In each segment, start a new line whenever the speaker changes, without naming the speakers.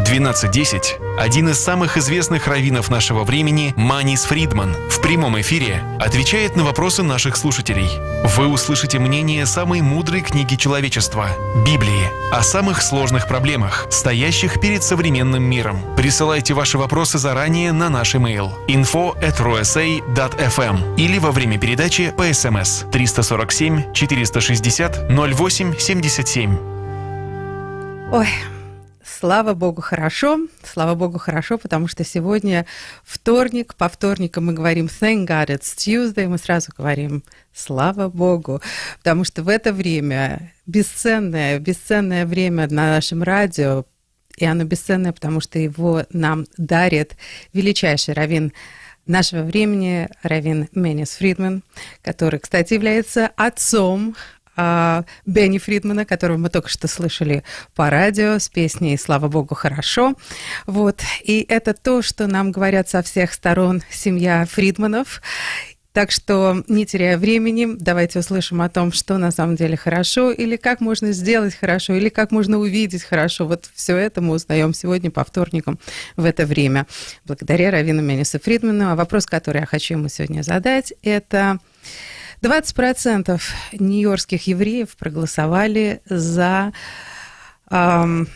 12:10 один из самых известных раввинов нашего времени, Маниса Фридман, в прямом эфире отвечает на вопросы наших слушателей. Вы услышите мнение самой мудрой книги человечества – Библии, о самых сложных проблемах, стоящих перед современным миром. Присылайте ваши вопросы заранее на наш имейл info@rosa.fm или во время передачи по СМС 347 460 08 77.
Ой, слава Богу, хорошо, потому что сегодня вторник, по вторникам мы говорим Thank God it's Tuesday, мы сразу говорим слава Богу, потому что в это время, бесценное время на нашем радио, и оно бесценное, потому что его нам дарит величайший раввин нашего времени, раввин Маниса Фридман, который, кстати, является отцом Бенни Фридмана, которого мы только что слышали по радио с песней «Слава Богу, хорошо». Вот. И это то, что нам говорят со всех сторон семья Фридманов. Так что, не теряя времени, давайте услышим о том, что на самом деле хорошо, или как можно сделать хорошо, или как можно увидеть хорошо. Вот все это мы узнаем сегодня по вторникам в это время. Благодаря раввину Манису Фридману. А вопрос, который я хочу ему сегодня задать, это... 20% нью-йоркских евреев проголосовали за Мамдани,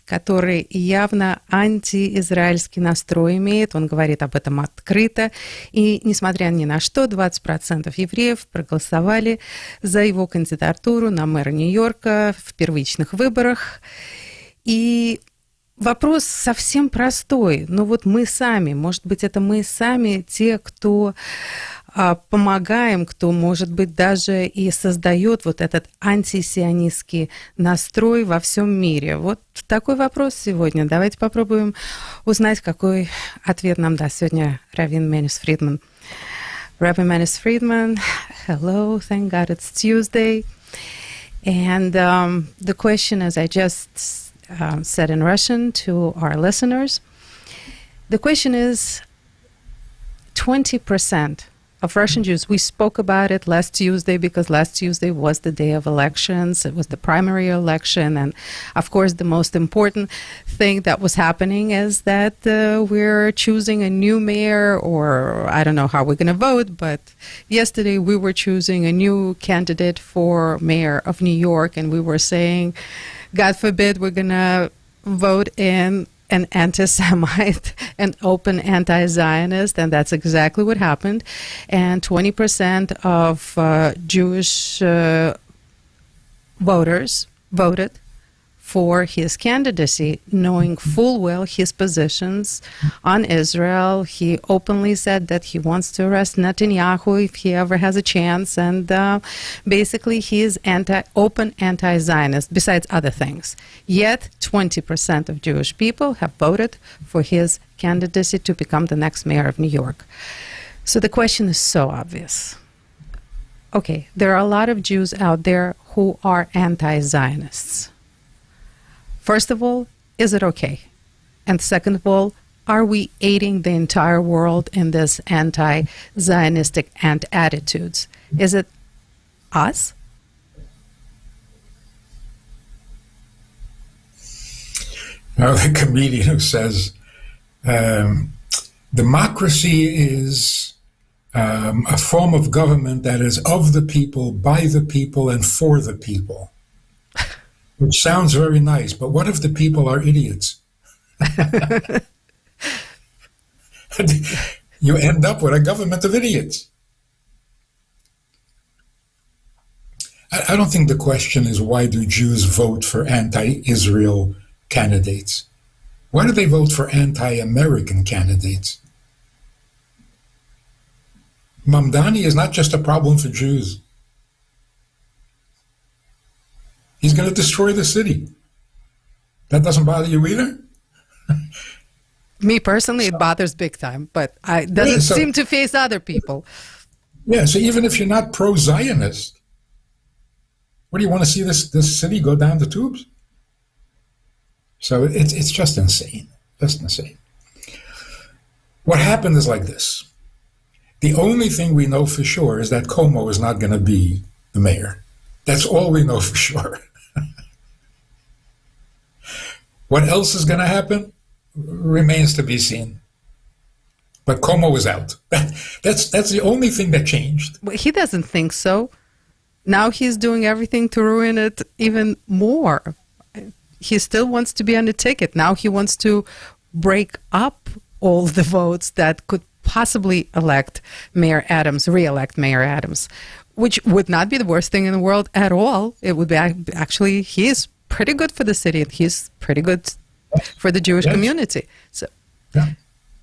который явно антиизраильский настрой имеет. Он говорит об этом открыто. И, несмотря ни на что, 20% евреев проголосовали за его кандидатуру на мэра Нью-Йорка в первичных выборах. И вопрос совсем простой. Но вот мы сами, может быть, это мы сами, те, кто помогаем, кто, может быть, даже и создает вот этот антисионистский настрой во всем мире. Вот такой вопрос сегодня. Давайте попробуем узнать, какой ответ нам даст сегодня раввин Маниса Фридман. Rabbi Manis Friedman, hello, thank God it's Tuesday. And the question, as I just said in Russian to our listeners, the question is 20% of Russian Jews. We spoke about it last Tuesday because last Tuesday was the day of elections. It was the primary election. And of course, the most important thing that was happening is that we're choosing a new mayor, or I don't know how we're going to vote, but yesterday we were choosing a new candidate for mayor of New York. And we were saying, God forbid, we're going to vote in an anti-Semite, an open anti-Zionist, and that's exactly what happened. And 20% of Jewish voters voted for his candidacy, knowing full well his positions on Israel. He openly said that he wants to arrest Netanyahu if he ever has a chance, and basically he is open anti-Zionist, besides other things. Yet 20% of Jewish people have voted for his candidacy to become the next mayor of New York. So the question is so obvious. Okay, there are a lot of Jews out there who are anti-Zionists. First of all, is it okay? And second of all, are we aiding the entire world in this anti-Zionistic attitudes? Is it us?
Well, the comedian who says, democracy is a form of government that is of the people, by the people, and for the people. Which sounds very nice, but what if the people are idiots? You end up with a government of idiots. I don't think the question is, why do Jews vote for anti-Israel candidates? Why do they vote for anti-American candidates? Mamdani is not just a problem for Jews. He's going to destroy the city. That doesn't bother you either?
Me personally, it bothers big time, but it doesn't seem to face other people.
Yeah, so even if you're not pro-Zionist, what do you want to see this city go down the tubes? So it's just insane, just insane. What happened is like this. The only thing we know for sure is that Cuomo is not going to be the mayor. That's all we know for sure. What else is going to happen remains to be seen. But Como is out. That's the only thing that changed.
Well, he doesn't think so. Now he's doing everything to ruin it even more. He still wants to be on the ticket. Now he wants to break up all the votes that could possibly re-elect Mayor Adams, which would not be the worst thing in the world at all. It would be actually, he is pretty good for the city. He's pretty good for the Jewish community. So,
yeah.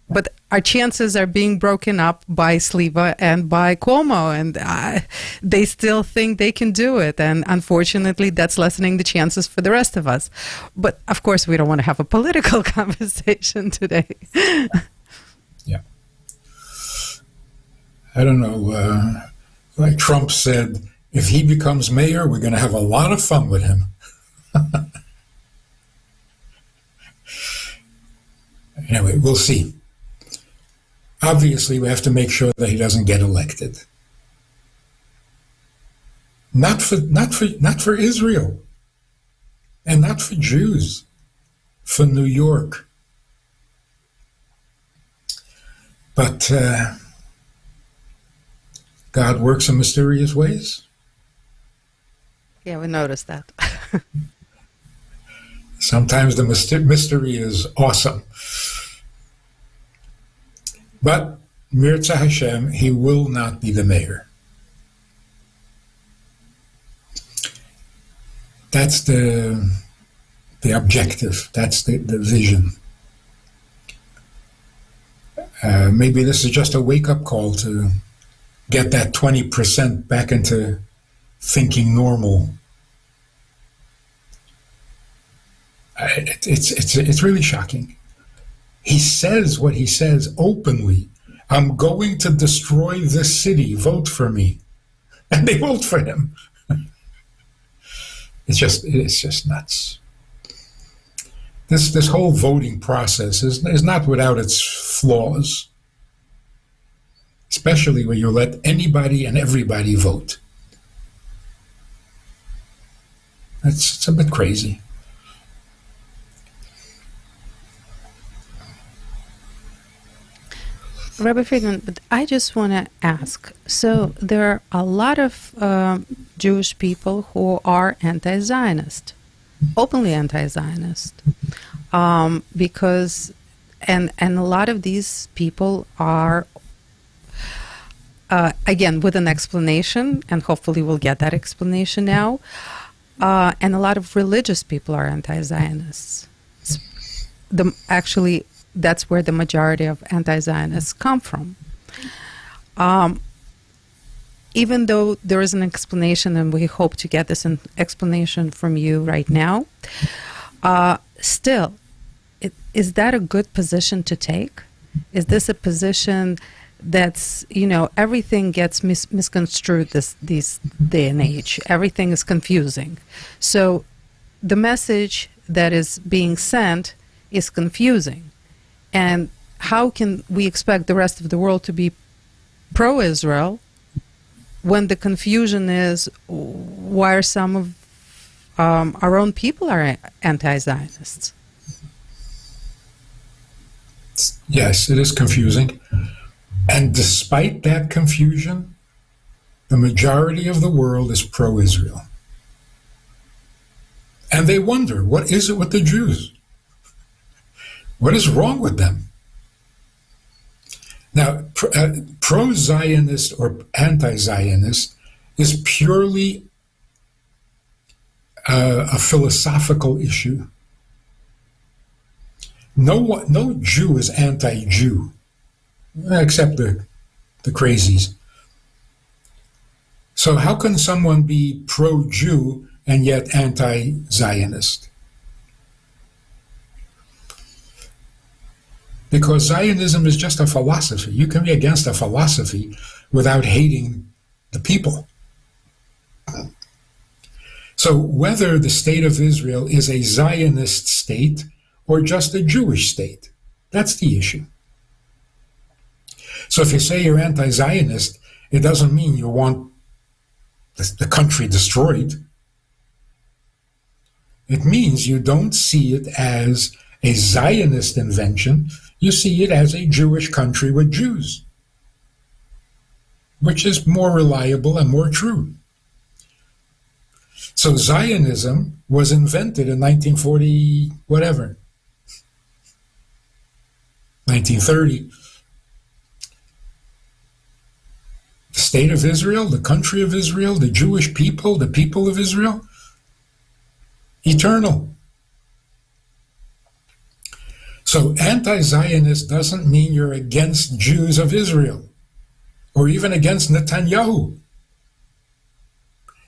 But our chances are being broken up by Sliva and by Cuomo, and they still think they can do it. And unfortunately, that's lessening the chances for the rest of us. But of course, we don't want to have a political conversation today.
Yeah. I don't know. Like Trump said, if he becomes mayor, we're going to have a lot of fun with him. Anyway, we'll see. Obviously, we have to make sure that he doesn't get elected. Not for Israel, and not for Jews, for New York. But God works in mysterious ways.
Yeah, we noticed that.
Sometimes the mystery is awesome. But Mirza Hashem, he will not be the mayor. That's the objective. That's the vision. Maybe this is just a wake-up call to get that 20% back into thinking normal. It's really shocking. He says what he says openly. I'm going to destroy this city. Vote for me. And they vote for him. It's just nuts. This whole voting process is not without its flaws. Especially when you let anybody and everybody vote. It's a bit crazy.
Rabbi Friedman, but I just want to ask, so there are a lot of Jewish people who are anti-Zionist, openly anti-Zionist, because, and a lot of these people are, again, with an explanation, and hopefully we'll get that explanation now, and a lot of religious people are anti-Zionists. Actually, that's where the majority of anti-Zionists come from. Even though there is an explanation, and we hope to get this explanation from you right now, still, is that a good position to take? Is this a position that's, everything gets misconstrued this day and age. Everything is confusing. So the message that is being sent is confusing. And how can we expect the rest of the world to be pro-Israel when the confusion is why are some of our own people are anti-Zionists?
Yes, it is confusing. And despite that confusion, the majority of the world is pro-Israel. And they wonder, what is it with the Jews? What is wrong with them? Now, pro-Zionist or anti-Zionist is purely a philosophical issue. No Jew is anti-Jew, except the crazies. So how can someone be pro-Jew and yet anti-Zionist? Because Zionism is just a philosophy. You can be against a philosophy without hating the people. So whether the state of Israel is a Zionist state or just a Jewish state, that's the issue. So if you say you're anti-Zionist, it doesn't mean you want the country destroyed. It means you don't see it as a Zionist invention. You see it as a Jewish country with Jews, which is more reliable and more true. So Zionism was invented in 1940, whatever, 1930. The state of Israel, the country of Israel, the Jewish people, the people of Israel, eternal. So anti-Zionist doesn't mean you're against Jews of Israel or even against Netanyahu.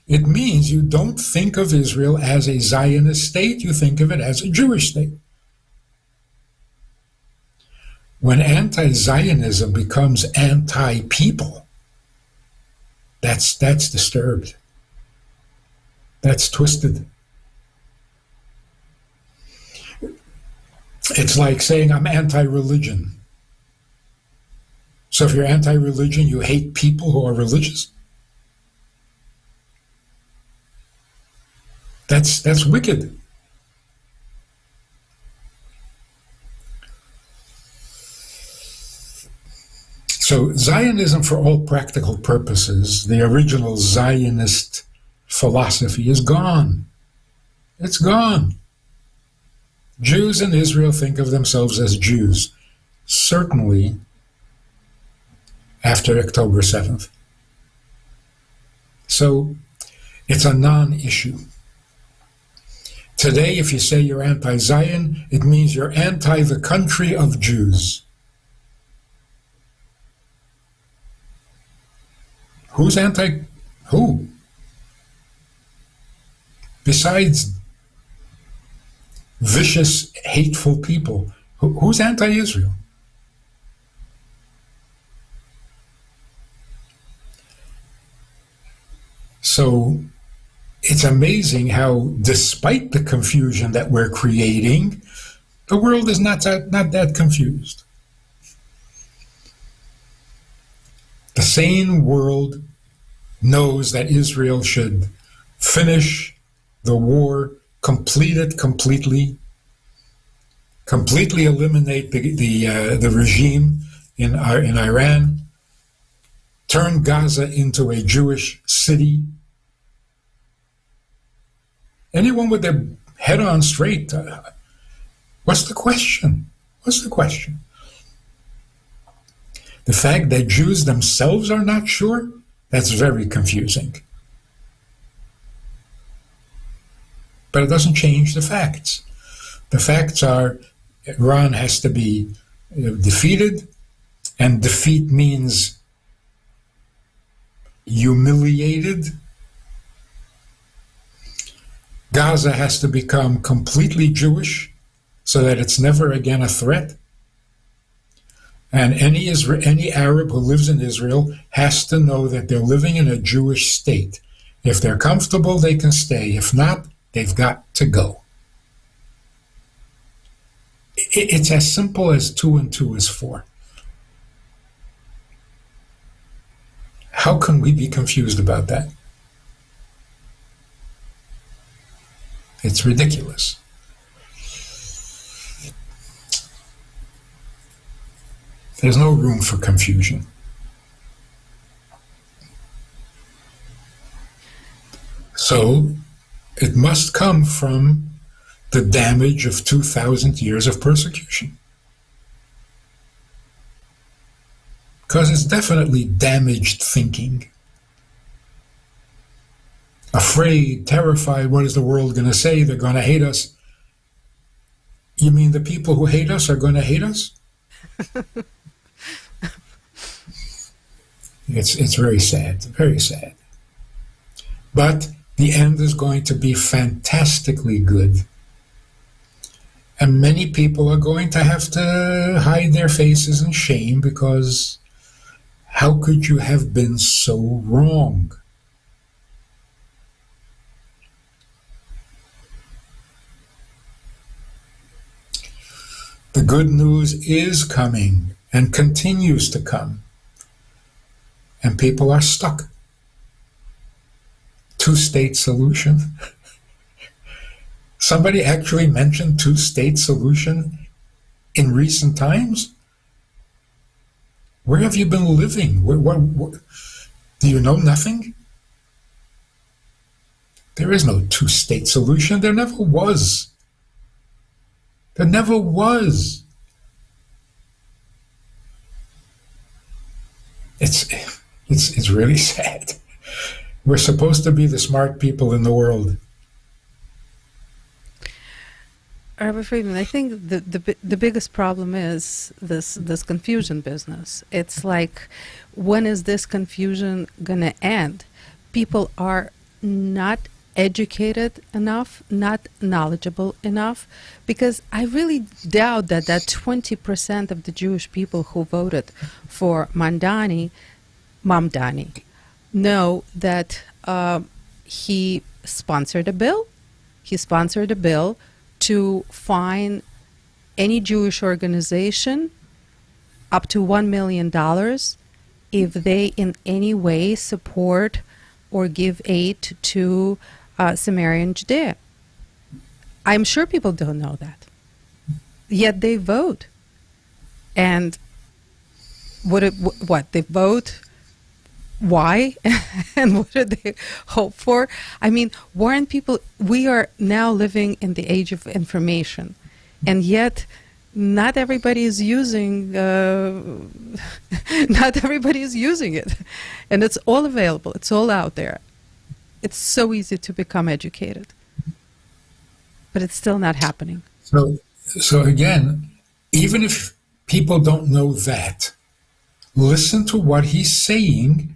It means you don't think of Israel as a Zionist state, you think of it as a Jewish state. When anti-Zionism becomes anti-people, that's disturbed. That's twisted. It's like saying I'm anti-religion. So if you're anti-religion, you hate people who are religious? That's wicked. So Zionism, for all practical purposes, the original Zionist philosophy is gone. It's gone. Jews in Israel think of themselves as Jews, certainly after October 7th. So it's a non-issue. Today, if you say you're anti-Zion, it means you're anti the country of Jews. Who's anti who? Besides vicious, hateful people, who's anti-Israel? So it's amazing how, despite the confusion that we're creating, the world is not that confused. The sane world knows that Israel should finish the war, complete it completely eliminate the regime in Iran, turn Gaza into a Jewish city. Anyone with their head on straight, what's the question? What's the question? The fact that Jews themselves are not sure, that's very confusing. But it doesn't change the facts. The facts are Iran has to be defeated, and defeat means humiliated. Gaza has to become completely Jewish so that it's never again a threat. And any Arab who lives in Israel has to know that they're living in a Jewish state. If they're comfortable, they can stay. If not, they've got to go. It's as simple as 2 and 2 is 4. How can we be confused about that? It's ridiculous. There's no room for confusion. So it must come from the damage of 2,000 years of persecution. Because it's definitely damaged thinking. Afraid, terrified, what is the world going to say? They're going to hate us. You mean the people who hate us are going to hate us? It's very sad, very sad. But the end is going to be fantastically good. And many people are going to have to hide their faces in shame because how could you have been so wrong? The good news is coming and continues to come. And people are stuck. Two-state solution. Somebody actually mentioned two-state solution in recent times? Where have you been living? What, do you know nothing? There is no two-state solution. There never was. There never was. It's really sad. We're supposed to be the smart people in the world.
Rabbi Friedman, I think the biggest problem is this confusion business. It's like, when is this confusion going to end? People are not educated enough, not knowledgeable enough, because I really doubt that 20% of the Jewish people who voted for Mamdani know that he sponsored a bill. He sponsored a bill to fine any Jewish organization up to $1 million if they in any way support or give aid to Samaria and Judea. I'm sure people don't know that. Yet they vote. And what they vote? Why? And what do they hope for? I mean, weren't people, we are now living in the age of information, and yet not everybody is using not everybody is using it. And it's all available, it's all out there. It's so easy to become educated. But it's still not happening.
So again, even if people don't know that, listen to what he's saying,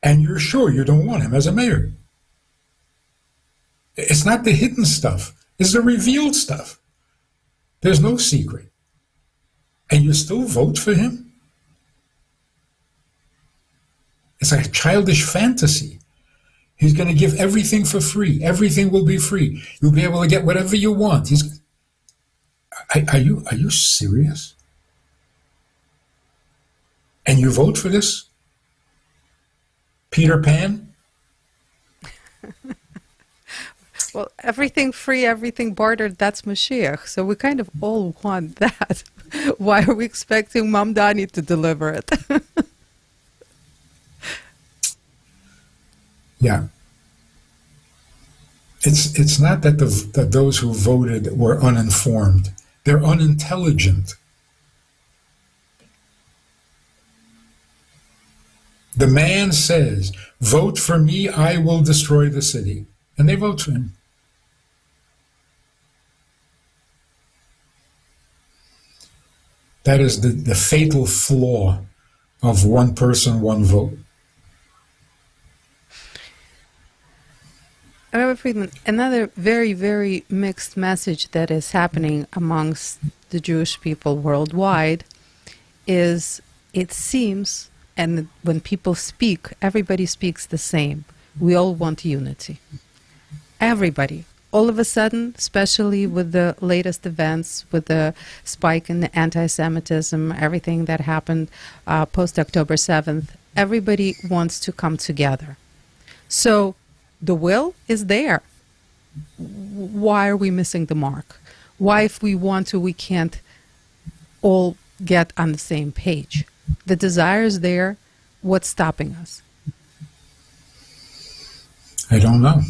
and you're sure you don't want him as a mayor. It's not the hidden stuff, it's the revealed stuff. There's no secret. And you still vote for him? It's like a childish fantasy. He's going to give everything for free. Everything will be free. You'll be able to get whatever you want. Are you serious? And you vote for this? Peter Pan?
Well, everything free, everything bartered, that's Mashiach. So we kind of all want that. Why are we expecting Mamdani to deliver it?
Yeah. It's not that that those who voted were uninformed. They're unintelligent. The man says, vote for me, I will destroy the city. And they vote for him. That is the fatal flaw of one person, one vote.
Rabbi Friedman, another very, very mixed message that is happening amongst the Jewish people worldwide is, it seems, and when people speak, everybody speaks the same. We all want unity. Everybody. All of a sudden, especially with the latest events, with the spike in anti-Semitism, everything that happened post-October 7th, everybody wants to come together. So the will is there. Why are we missing the mark? Why, if we want to, we can't all get on the same page? The desire is there. What's stopping us?
I don't know.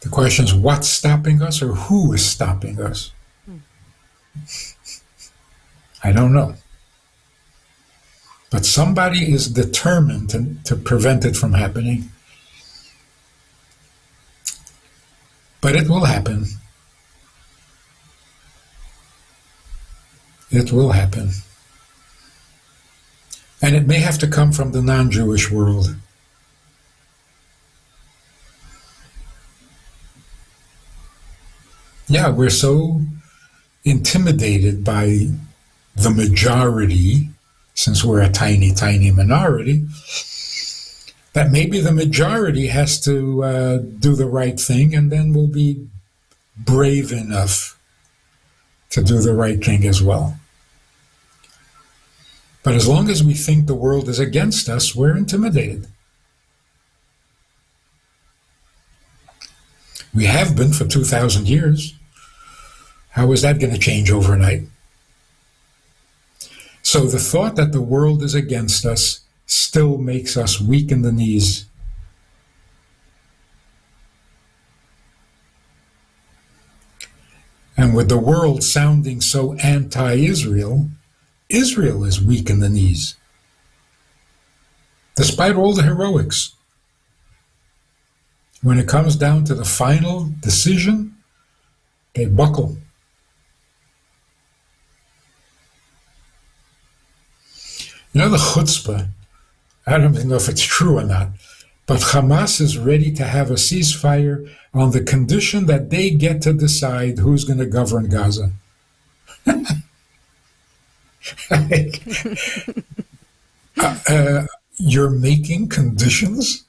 The question is, what's stopping us, or who is stopping us? I don't know. But somebody is determined to prevent it from happening. But it will happen. It will happen. And it may have to come from the non-Jewish world. Yeah, we're so intimidated by the majority, since we're a tiny, tiny minority, that maybe the majority has to do the right thing, and then we'll be brave enough to do the right thing as well. But as long as we think the world is against us, we're intimidated. We have been for 2,000 years. How is that going to change overnight? So the thought that the world is against us still makes us weak in the knees. And with the world sounding so anti-Israel, Israel is weak in the knees. Despite all the heroics, when it comes down to the final decision, they buckle. You know, the chutzpah, I don't even know if it's true or not, but Hamas is ready to have a ceasefire on the condition that they get to decide who's going to govern Gaza. You're making conditions?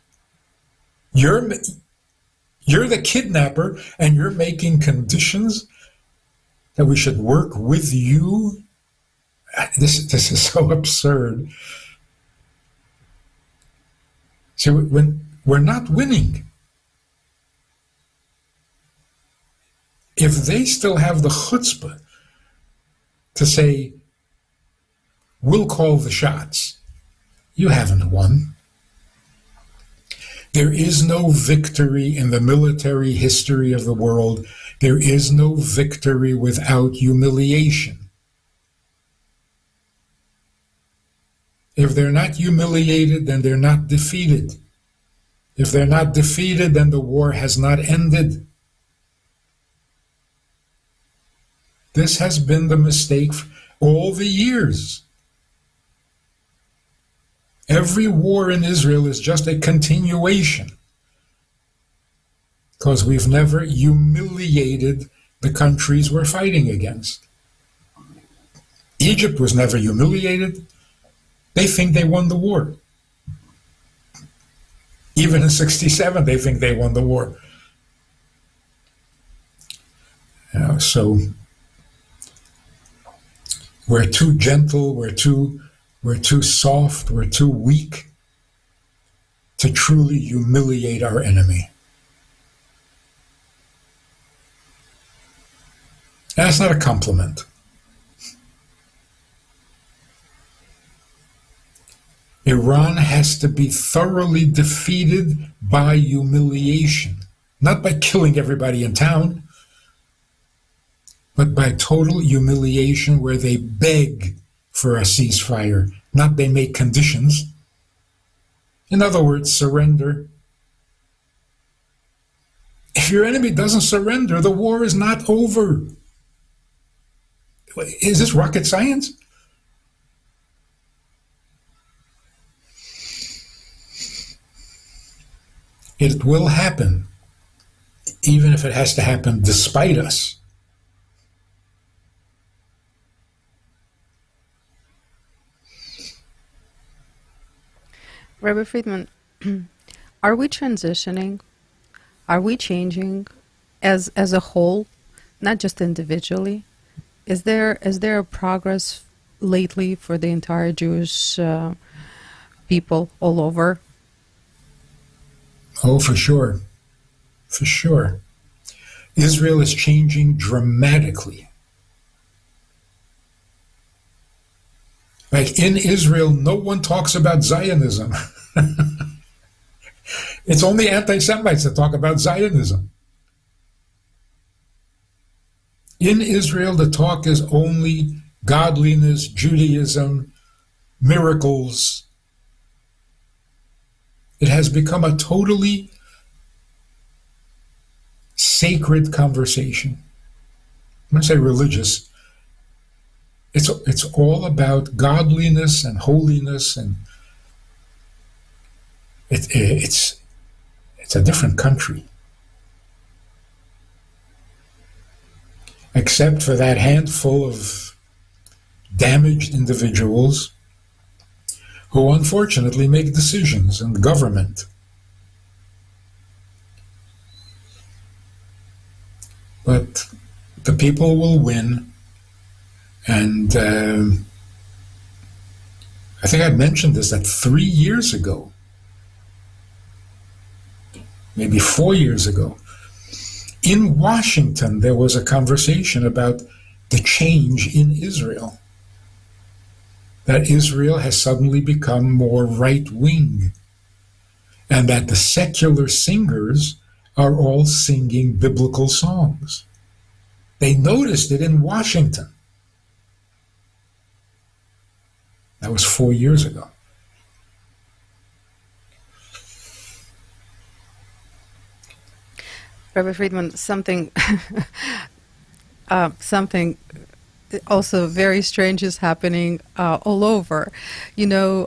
You're the kidnapper, and you're making conditions that we should work with you? This is so absurd. See, when we're not winning, if they still have the chutzpah to say, we'll call the shots, you haven't won. There is no victory in the military history of the world. There is no victory without humiliation. If they're not humiliated, then they're not defeated. If they're not defeated, then the war has not ended. This has been the mistake all the years. Every war in Israel is just a continuation, because we've never humiliated the countries we're fighting against. Egypt was never humiliated. They think they won the war. Even in 1967, they think they won the war. So we're too gentle, we're too soft, we're too weak to truly humiliate our enemy. And that's not a compliment. Iran has to be thoroughly defeated by humiliation, not by killing everybody in town, but by total humiliation where they beg for a ceasefire, not they make conditions. In other words, surrender. If your enemy doesn't surrender, the war is not over. Is this rocket science? It will happen, even if it has to happen despite us.
Rabbi Friedman, are we transitioning? Are we changing as a whole, not just individually? Is there a progress lately for the entire Jewish people all over?
Oh, for sure. For sure. Israel is changing dramatically. Like in Israel, no one talks about Zionism. It's only anti-Semites that talk about Zionism. In Israel, the talk is only godliness, Judaism, miracles. It has become a totally sacred conversation. When I say religious, it's all about godliness and holiness, and it's a different country. Except for that handful of damaged individuals who unfortunately make decisions in government. But the people will win, and I think I mentioned this that 3 years ago, maybe 4 years ago, In Washington, there was a conversation about the change in Israel, that Israel has suddenly become more right-wing, and that the secular singers are all singing biblical songs. They noticed it in Washington. That was 4 years ago.
Rabbi Friedman, something also very strange is happening all over. You know,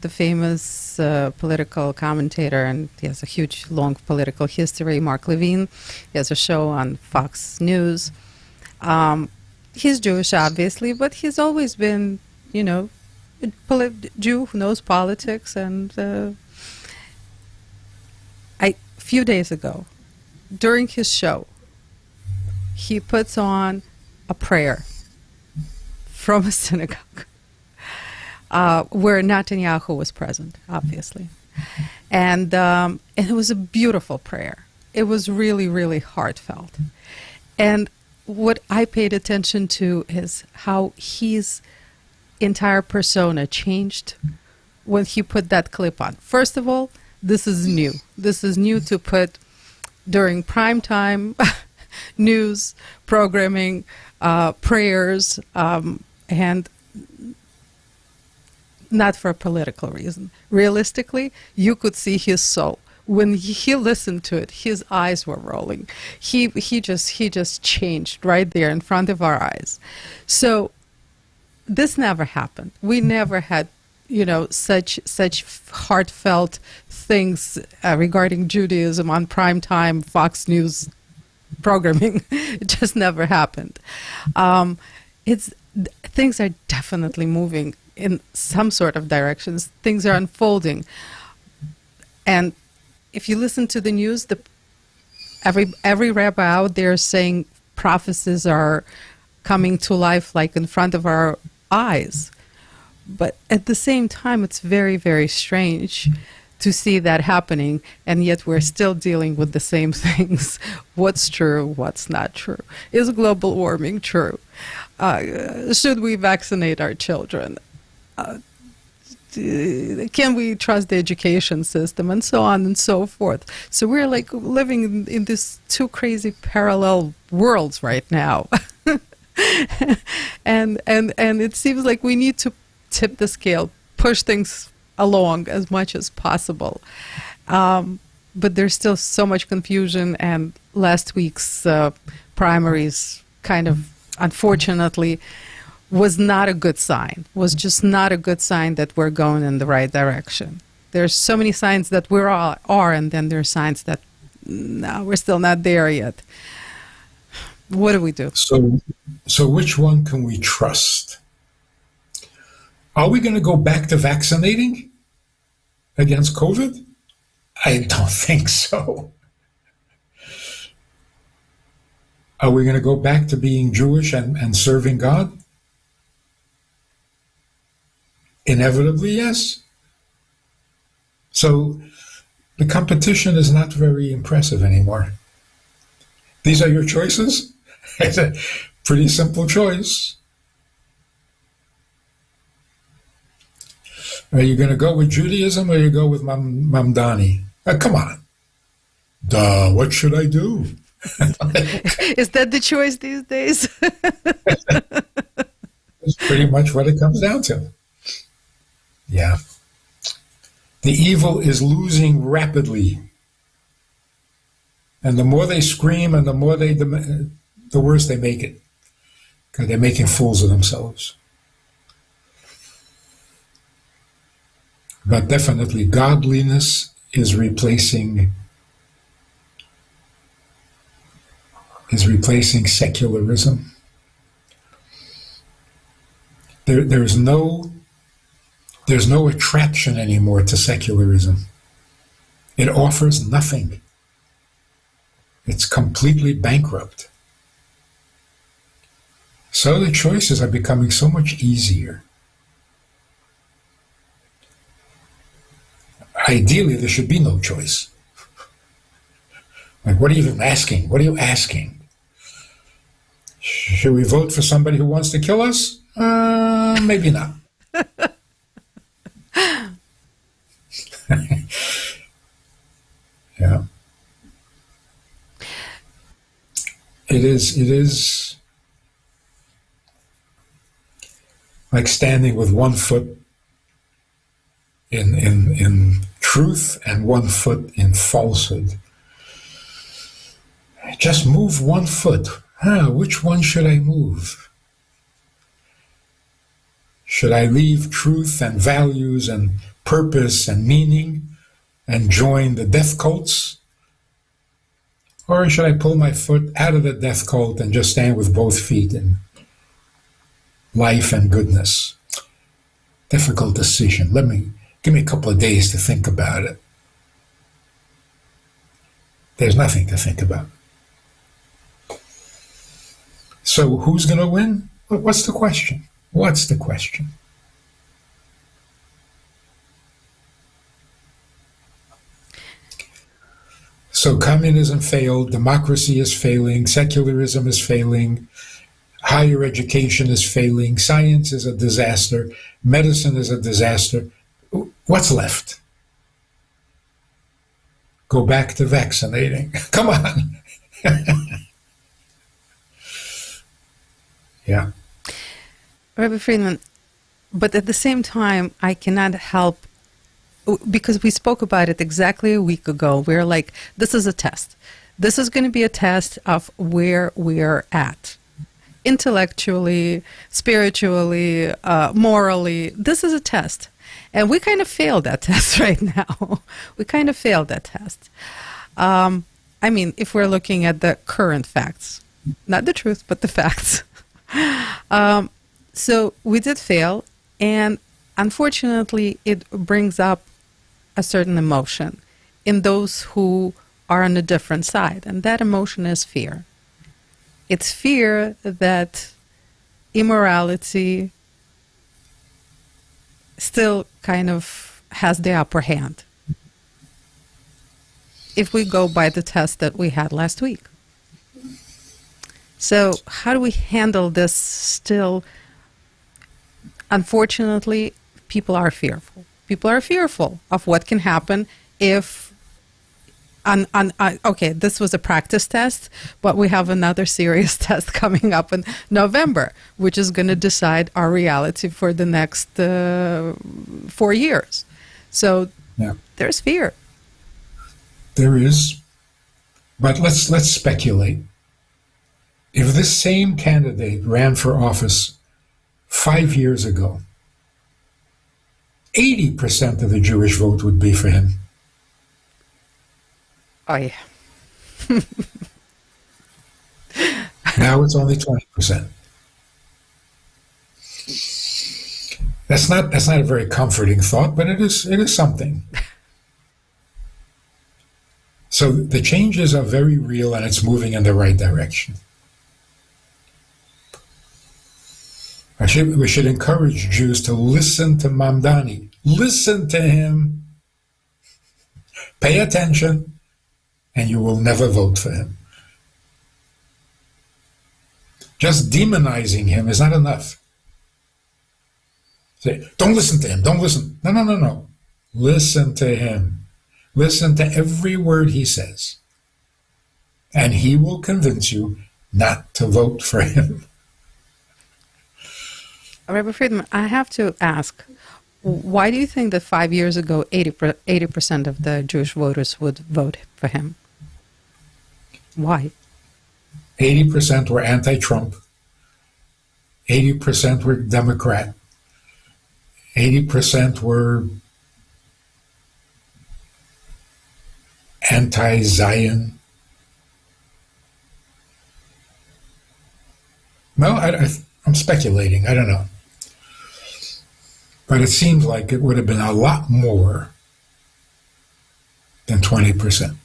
the famous political commentator, and he has a huge, long political history, Mark Levine. He has a show on Fox News. He's Jewish, obviously, but he's always been, you know, a Jew who knows politics. And a few days ago, during his show, he puts on a prayer from a synagogue where Netanyahu was present, obviously. And it was a beautiful prayer. It was really, really heartfelt. And what I paid attention to is how his entire persona changed when he put that clip on. First of all, this is new. This is new to put during primetime news programming, prayers, and not for a political reason. Realistically, you could see his soul. When he listened to it, his eyes were rolling. He just changed right there in front of our eyes. So this never happened. We never had, you know, such heartfelt things regarding Judaism on primetime Fox News programming. It just never happened. Things are definitely moving in some sort of directions. Things are unfolding, and if you listen to the news, every rabbi out there saying prophecies are coming to life like in front of our eyes. But at the same time, it's very, very strange to see that happening, and yet we're still dealing with the same things. What's true, what's not true? Is global warming true? Should we vaccinate our children? Can we trust the education system, and so on and so forth? So we're like living in these two crazy parallel worlds right now. and it seems like we need to tip the scale, push things along as much as possible. But there's still so much confusion, and last week's primaries kind of, unfortunately, was not a good sign, was just not a good sign that we're going in the right direction. There's so many signs that we are, and then there's signs that, no, we're still not there yet. What do we do?
So which one can we trust? Are we going to go back to vaccinating against COVID? I don't think so. Are we going to go back to being Jewish and serving God? Inevitably, yes. So the competition is not very impressive anymore. These are your choices? It's a pretty simple choice. Are you going to go with Judaism or you go with Mamdani? Come on. Duh, what should I do?
Is that the choice these days?
That's pretty much what it comes down to. Yeah. The evil is losing rapidly. And the more they scream and the more the worse they make it. Because they're making fools of themselves. But definitely godliness is replacing secularism. There's no attraction anymore to secularism. It offers nothing. It's completely bankrupt. So the choices are becoming so much easier. Ideally, there should be no choice. Like, what are you even asking? What are you asking? Should we vote for somebody who wants to kill us? Maybe not. Yeah. It is like standing with one foot in truth and one foot in falsehood. Just move one foot. Which one should I move? Should I leave truth and values and purpose and meaning and join the death cults? Or should I pull my foot out of the death cult and just stand with both feet in life and goodness? Difficult decision. Give me a couple of days to think about it. There's nothing to think about. So who's going to win? What's the question? What's the question? So communism failed, democracy is failing, secularism is failing, higher education is failing, science is a disaster, medicine is a disaster. What's left? Go back to vaccinating. Come on. Yeah.
Rabbi Fridman, but at the same time, I cannot help, because we spoke about it exactly a week ago. We're like, this is a test. This is going to be a test of where we're at. Intellectually, spiritually, morally. This is a test. And we kind of failed that test right now. We kind of failed that test. I mean, if we're looking at the current facts, not the truth, but the facts. So we did fail, and unfortunately, it brings up a certain emotion in those who are on a different side, and that emotion is fear. It's fear that immorality still kind of has the upper hand if we go by the test that we had last week. So how do we handle this still? Unfortunately, people are fearful. People are fearful of what can happen if, okay, this was a practice test, but we have another serious test coming up in November, which is going to decide our reality for the next 4 years. So yeah. There's fear.
There is, but let's speculate. If this same candidate ran for office 5 years ago, 80% of the Jewish vote would be for him.
Oh, yeah.
Now it's only 20%. That's not a very comforting thought, but it is something. So the changes are very real, and it's moving in the right direction. We should encourage Jews to listen to Mamdani. Listen to him. Pay attention, and you will never vote for him. Just demonizing him is not enough. Say, don't listen to him, don't listen. No. Listen to him. Listen to every word he says. And he will convince you not to vote for him.
Rabbi Fridman, I have to ask, why do you think that 5 years ago 80% of the Jewish voters would vote for him? Why?
80% were anti-Trump. 80% were Democrat. 80% were anti-Zion. No, I'm speculating. I don't know. But it seems like it would have been a lot more than 20%.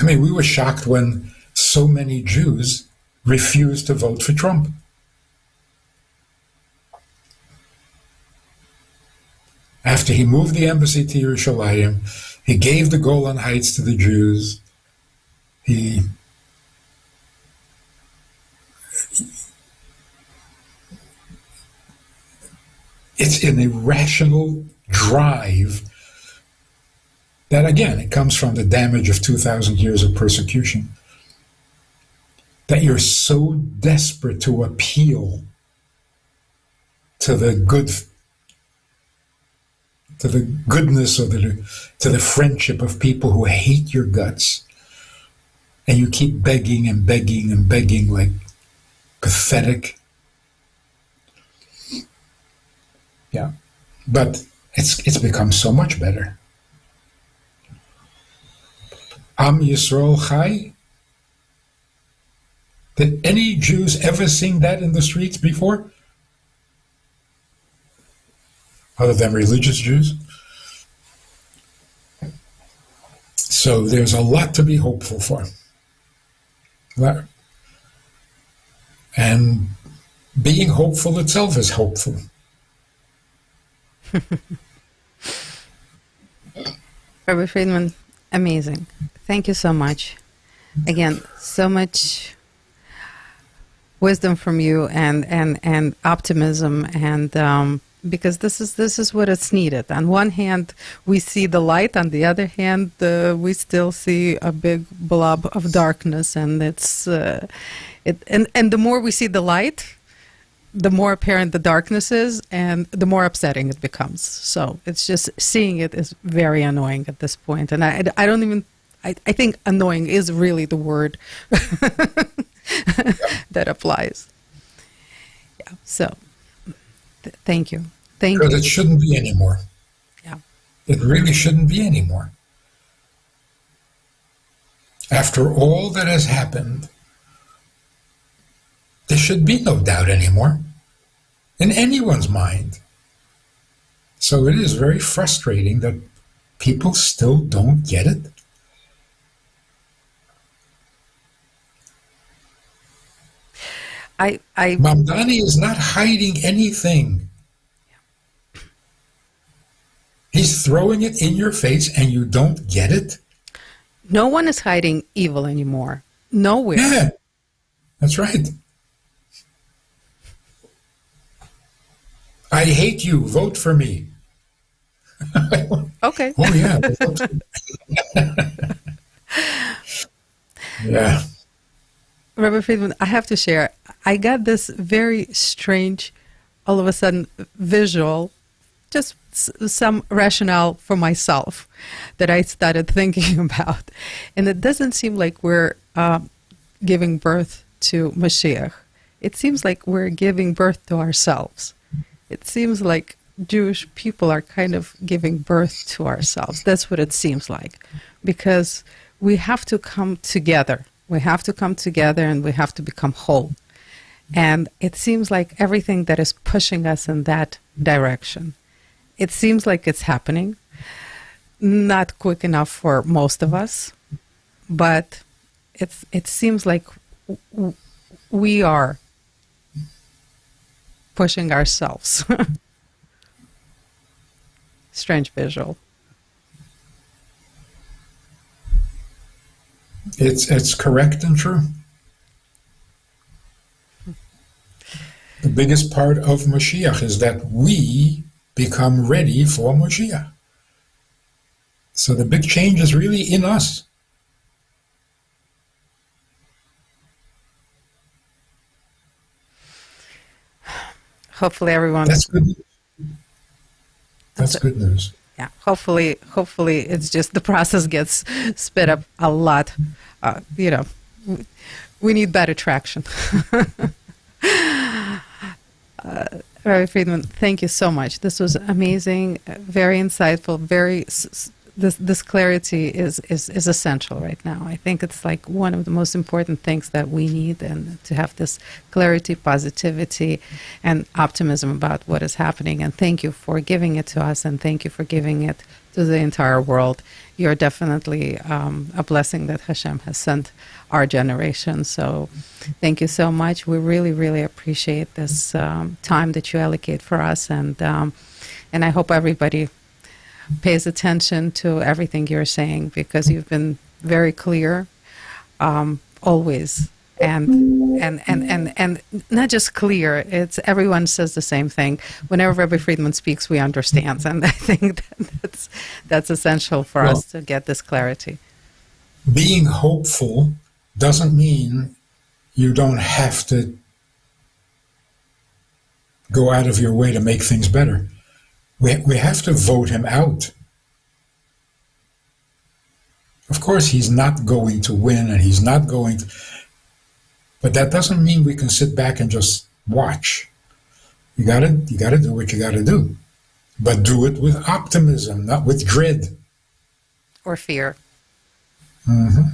I mean, we were shocked when so many Jews refused to vote for Trump. after he moved the embassy to Yerushalayim, he gave the Golan Heights to the Jews. It's an irrational drive that, again, it comes from the damage of 2,000 years of persecution, that you're so desperate to appeal to the goodness or to the friendship of people who hate your guts, and you keep begging and begging and begging like pathetic. Yeah, but it's become so much better. Am Yisrael Chai. Did any Jews ever sing that in the streets before? Other than religious Jews? So there's a lot to be hopeful for. And being hopeful itself is hopeful.
Rabbi Fridman, amazing. Thank you so much. Again, so much wisdom from you and optimism, and because this is what it's needed. On one hand, we see the light. On the other hand, we still see a big blob of darkness, and it's and the more we see the light, the more apparent the darkness is, and the more upsetting it becomes. So it's just seeing it is very annoying at this point. And I don't even, I think annoying is really the word that applies. Yeah. So thank you. Thank you.
Because it shouldn't be anymore.
Yeah.
It really shouldn't be anymore. After all that has happened, there should be no doubt anymore in anyone's mind. So it is very frustrating that people still don't get it. Mamdani is not hiding anything. He's throwing it in your face and you don't get it?
No one is hiding evil anymore. Nowhere.
Yeah, that's right. I hate you. Vote for me.
Okay.
Oh, yeah. Yeah.
Rabbi Fridman, I have to share. I got this very strange, all of a sudden, visual, just some rationale for myself that I started thinking about. And it doesn't seem like we're giving birth to Mashiach. It seems like we're giving birth to ourselves. It seems like Jewish people are kind of giving birth to ourselves. That's what it seems like. Because we have to come together. We have to come together and we have to become whole. And it seems like everything that is pushing us in that direction, it seems like it's happening. Not quick enough for most of us, but it seems like we are pushing ourselves. Strange visual.
It's correct and true. The biggest part of Mashiach is that we become ready for Mashiach. So the big change is really in us.
Hopefully everyone...
That's good news. That's good news.
Yeah, hopefully it's just the process gets sped up a lot. We need better traction. Rabbi Fridman, thank you so much. This was amazing, very insightful, this clarity is essential right now. I think it's like one of the most important things that we need, and to have this clarity, positivity, and optimism about what is happening. And thank you for giving it to us, and thank you for giving it to the entire world. You're definitely a blessing that Hashem has sent our generation. So thank you so much. We really, really appreciate this time that you allocate for us, and I hope everybody pays attention to everything you're saying, because you've been very clear, always. And not just clear, it's everyone says the same thing. Whenever Rabbi Friedman speaks, we understand. And I think that's essential for us to get this clarity.
Being hopeful doesn't mean you don't have to go out of your way to make things better. We have to vote him out. Of course, he's not going to win, and he's not going to... But that doesn't mean we can sit back and just watch. You gotta do what you gotta do. But do it with optimism, not with dread.
Or fear.
Mm-hmm.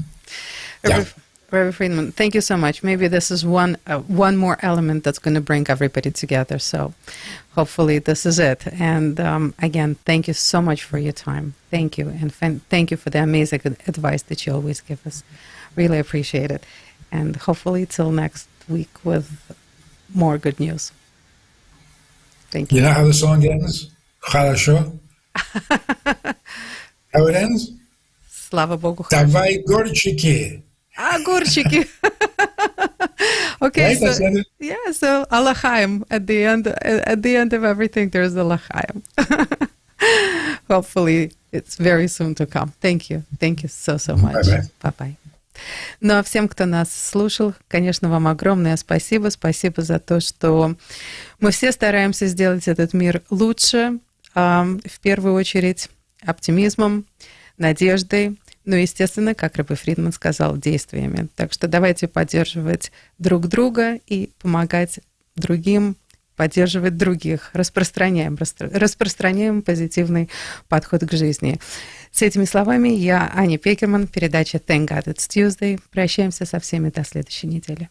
Rabbi Friedman, thank you so much. Maybe this is one more element that's going to bring everybody together. So hopefully this is it. And again, thank you so much for your time. Thank you. And thank you for the amazing advice that you always give us. Really appreciate it. And hopefully till next week with more good news. Thank you.
You know how the song ends? Хорошо? How it ends?
Слава Богу.
Давай горчики.
Огурчики. Okay,
right,
so Alachaim at the end of everything, there's the Alachaim. Hopefully, it's very soon to come. Thank you so much. Bye-bye. Ну а всем, кто нас слушал, конечно, вам огромное спасибо. Спасибо за то, что мы все стараемся сделать этот мир лучше, в первую очередь оптимизмом, надеждой, ну, естественно, как Рабби Фридман сказал, действиями. Так что давайте поддерживать друг друга и помогать другим, поддерживать других. Распространяем позитивный подход к жизни. С этими словами я, Аня Пекерман, передача Thank God It's Tuesday. Прощаемся со всеми до следующей недели.